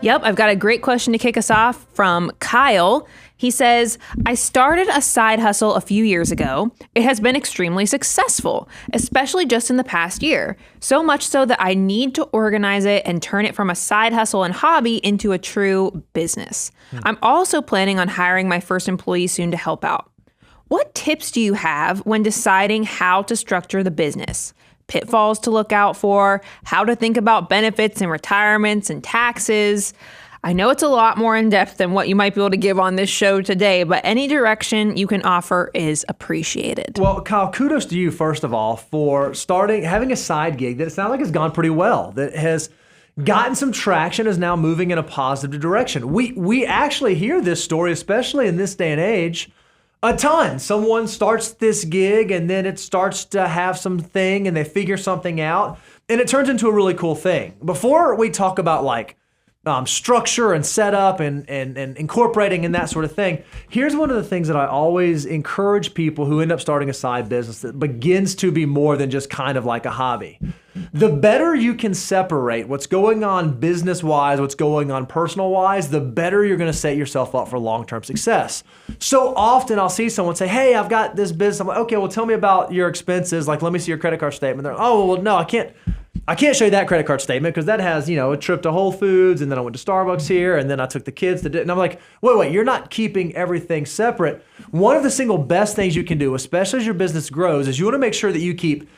Yep, I've got a great question to kick us off from Kyle. He says, I started a side hustle a few years ago. It has been extremely successful, especially just in the past year. So much so that I need to organize it and turn it from a side hustle and hobby into a true business. I'm also planning on hiring my first employee soon to help out. What tips do you have when deciding how to structure the business? Pitfalls to look out for, how to think about benefits and retirements and taxes. I know it's a lot more in depth than what you might be able to give on this show today, but any direction you can offer is appreciated. Well, Kyle, kudos to you, first of all, for having a side gig that it sounds like has gone pretty well, that has gotten some traction, is now moving in a positive direction. We actually hear this story, especially in this day and age, a ton. Someone starts this gig and then it starts to have something and they figure something out and it turns into a really cool thing. Before we talk about structure and setup and incorporating and that sort of thing, here's one of the things that I always encourage people who end up starting a side business that begins to be more than just kind of like a hobby. The better you can separate what's going on business-wise, what's going on personal-wise, the better you're going to set yourself up for long-term success. So often I'll see someone say, hey, I've got this business. I'm like, okay, well, tell me about your expenses. Like, let me see your credit card statement. They're like, oh, well, no, I can't show you that credit card statement because that has, a trip to Whole Foods and then I went to Starbucks here and then I took the kids to dinner. And I'm like, wait, you're not keeping everything separate. One of the single best things you can do, especially as your business grows, is you want to make sure that you keep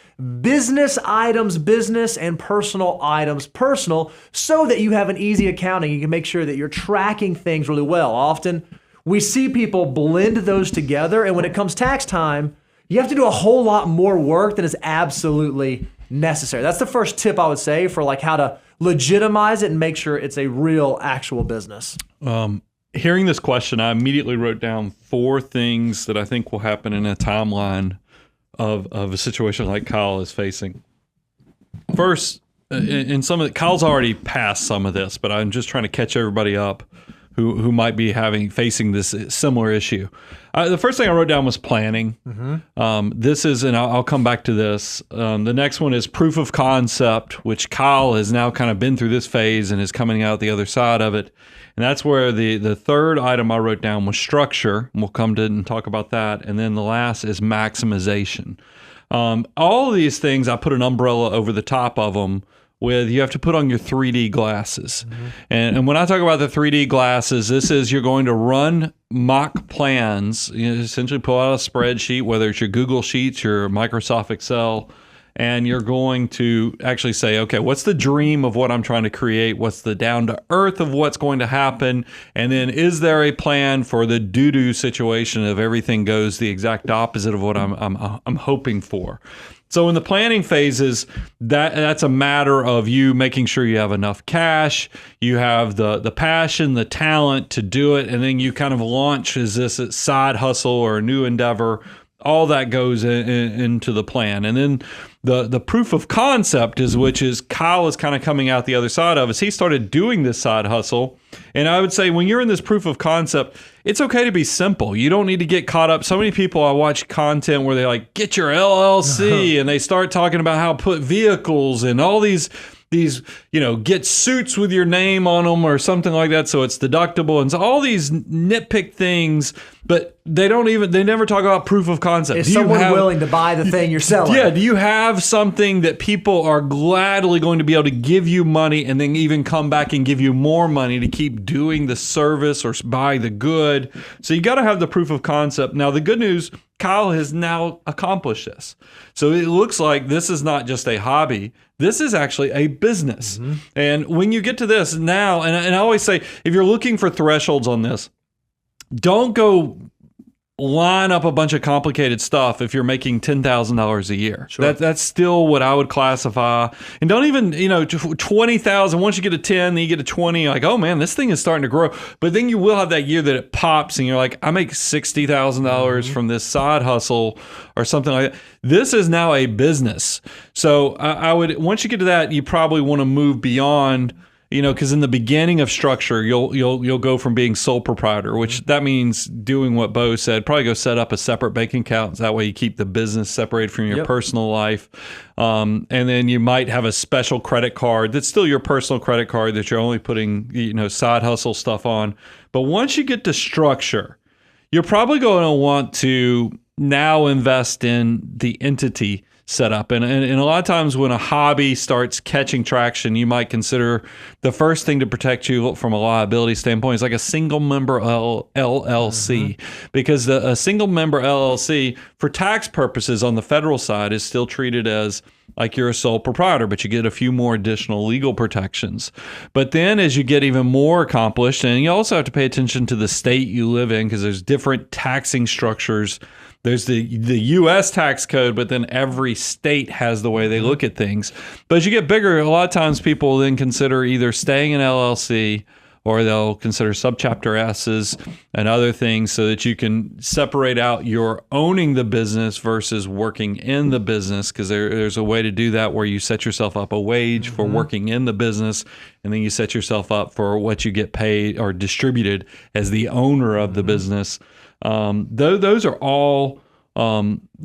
business items business and personal items personal so that you have an easy accounting. You can make sure that you're tracking things really well. Often we see people blend those together and when it comes tax time, you have to do a whole lot more work than is absolutely necessary. That's the first tip I would say for how to legitimize it and make sure it's a real actual business. Hearing this question, I immediately wrote down 4 things that I think will happen in a timeline of a situation like Kyle is facing. First, in some of Kyle's already passed some of this, but I'm just trying to catch everybody up who might be facing this similar issue. The first thing I wrote down was planning. This is, and I'll come back to this. The next one is proof of concept, which Kyle has now kind of been through this phase and is coming out the other side of it. And that's where the third item I wrote down was structure. And we'll come to it and talk about that. And then the last is maximization. All of these things, I put an umbrella over the top of them with you have to put on your 3D glasses. And when I talk about the 3D glasses, this is you're going to run mock plans, essentially pull out a spreadsheet, whether it's your Google Sheets, your Microsoft Excel, and you're going to actually say, okay, what's the dream of what I'm trying to create? What's the down to earth of what's going to happen? And then is there a plan for the doo-doo situation if everything goes the exact opposite of what I'm hoping for? So in the planning phases, that's a matter of you making sure you have enough cash, you have the passion, the talent to do it, and then you kind of launch as this side hustle or a new endeavor. All that goes into the plan. And then the proof of concept which is Kyle is kind of coming out the other side of, is he started doing this side hustle. And I would say when you're in this proof of concept, it's okay to be simple. You don't need to get caught up. So many people, I watch content where they get your LLC and they start talking about how to put vehicles and all these get suits with your name on them or something like that so it's deductible, and so all these nitpick things, but they never talk about proof of concept. Is someone willing to buy the thing you're selling? Yeah, do you have something that people are gladly going to be able to give you money and then even come back and give you more money to keep doing the service or buy the good? So you got to have the proof of concept. Now the good news, Kyle has now accomplished this. So it looks like this is not just a hobby. This is actually a business. And when you get to this now, and I always say, if you're looking for thresholds on this, don't go line up a bunch of complicated stuff if you're making $10,000 a year. Sure. That's still what I would classify. And don't even, 20,000, once you get to 10, then you get to 20, you're like, oh man, this thing is starting to grow. But then you will have that year that it pops and you're like, I make $60,000 from this side hustle or something like that. This is now a business. So I would, once you get to that, you probably want to move beyond because in the beginning of structure, you'll go from being sole proprietor, which that means doing what Bo said. Probably go set up a separate bank account. That way you keep the business separated from your personal life. And then you might have a special credit card that's still your personal credit card that you're only putting side hustle stuff on. But once you get to structure, you're probably going to want to now invest in the entity setup. And a lot of times when a hobby starts catching traction, you might consider the first thing to protect you from a liability standpoint is like a single member LLC, because a single member LLC for tax purposes on the federal side is still treated as like you're a sole proprietor, but you get a few more additional legal protections. But then as you get even more accomplished, and you also have to pay attention to the state you live in, because there's different taxing structures. There's the U.S. tax code, but then every state has the way they look at things. But as you get bigger, a lot of times people then consider either staying in LLC or they'll consider subchapter S's and other things so that you can separate out your owning the business versus working in the business, because there's a way to do that where you set yourself up a wage for working in the business, and then you set yourself up for what you get paid or distributed as the owner of the business. Those are all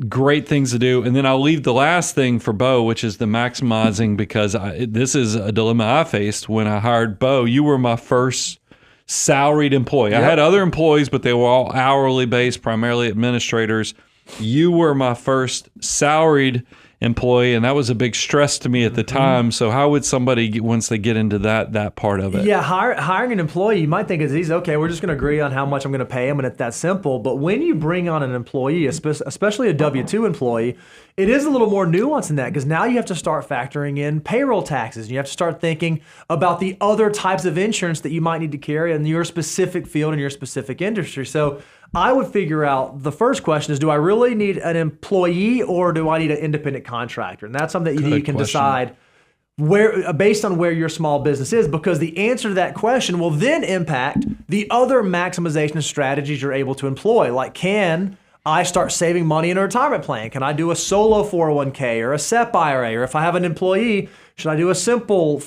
great things to do. And then I'll leave the last thing for Bo, which is the maximizing, because this is a dilemma I faced when I hired Bo. You were my first salaried employee. I had other employees, but they were all hourly based, primarily administrators. You were my first salaried employee, and that was a big stress to me at the time. So how would somebody, once they get into that part of it? Yeah, hiring an employee, you might think it's easy. Okay, we're just going to agree on how much I'm going to pay them, and it's that simple. But when you bring on an employee, especially a W-2 employee, it is a little more nuanced than that, because now you have to start factoring in payroll taxes. You have to start thinking about the other types of insurance that you might need to carry in your specific field and your specific industry. So I would figure out, the first question is, do I really need an employee or do I need an independent contractor? And that's something that you can decide based on where your small business is, because the answer to that question will then impact the other maximization strategies you're able to employ. Like, can I start saving money in a retirement plan? Can I do a solo 401k or a SEP IRA? Or if I have an employee, should I do a simple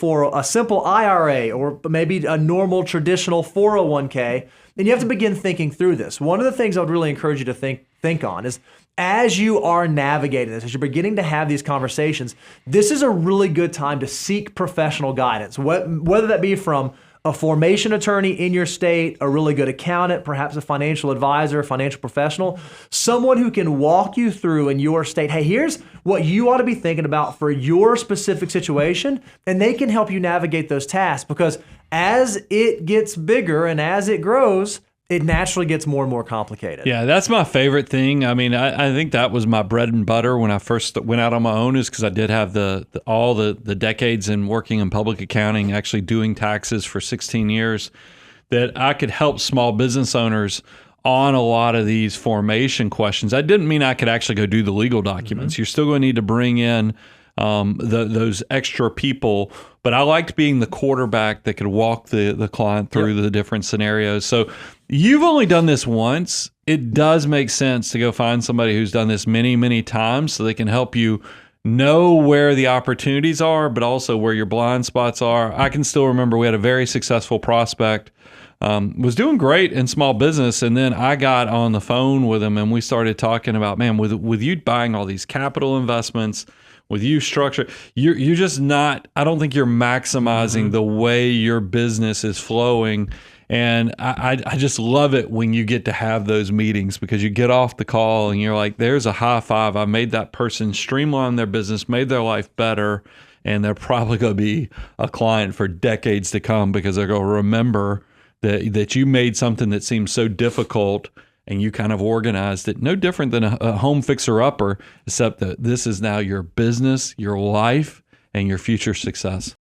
IRA or maybe a normal traditional 401k? And you have to begin thinking through this. One of the things I would really encourage you to think on is, as you are navigating this, as you're beginning to have these conversations, this is a really good time to seek professional guidance, whether that be from a formation attorney in your state, a really good accountant, perhaps a financial advisor, a financial professional, someone who can walk you through in your state, hey, here's what you ought to be thinking about for your specific situation, and they can help you navigate those tasks, because as it gets bigger and as it grows, it naturally gets more and more complicated. Yeah, that's my favorite thing. I mean, I think that was my bread and butter when I first went out on my own, is because I did have all the decades in working in public accounting, actually doing taxes for 16 years, that I could help small business owners on a lot of these formation questions. I didn't mean I could actually go do the legal documents. You're still going to need to bring in those extra people, but I liked being the quarterback that could walk the client through the different scenarios. So you've only done this once. It does make sense to go find somebody who's done this many, many times, so they can help you know where the opportunities are, but also where your blind spots are. I can still remember we had a very successful prospect, was doing great in small business, and then I got on the phone with him and we started talking about, man, with you buying all these capital investments, with you structure, you're just not, I don't think you're maximizing the way your business is flowing. And I just love it when you get to have those meetings, because you get off the call and you're like, there's a high five. I made that person streamline their business, made their life better, and they're probably going to be a client for decades to come, because they're going to remember that you made something that seemed so difficult and you kind of organized it. No different than a home fixer-upper, except that this is now your business, your life, and your future success.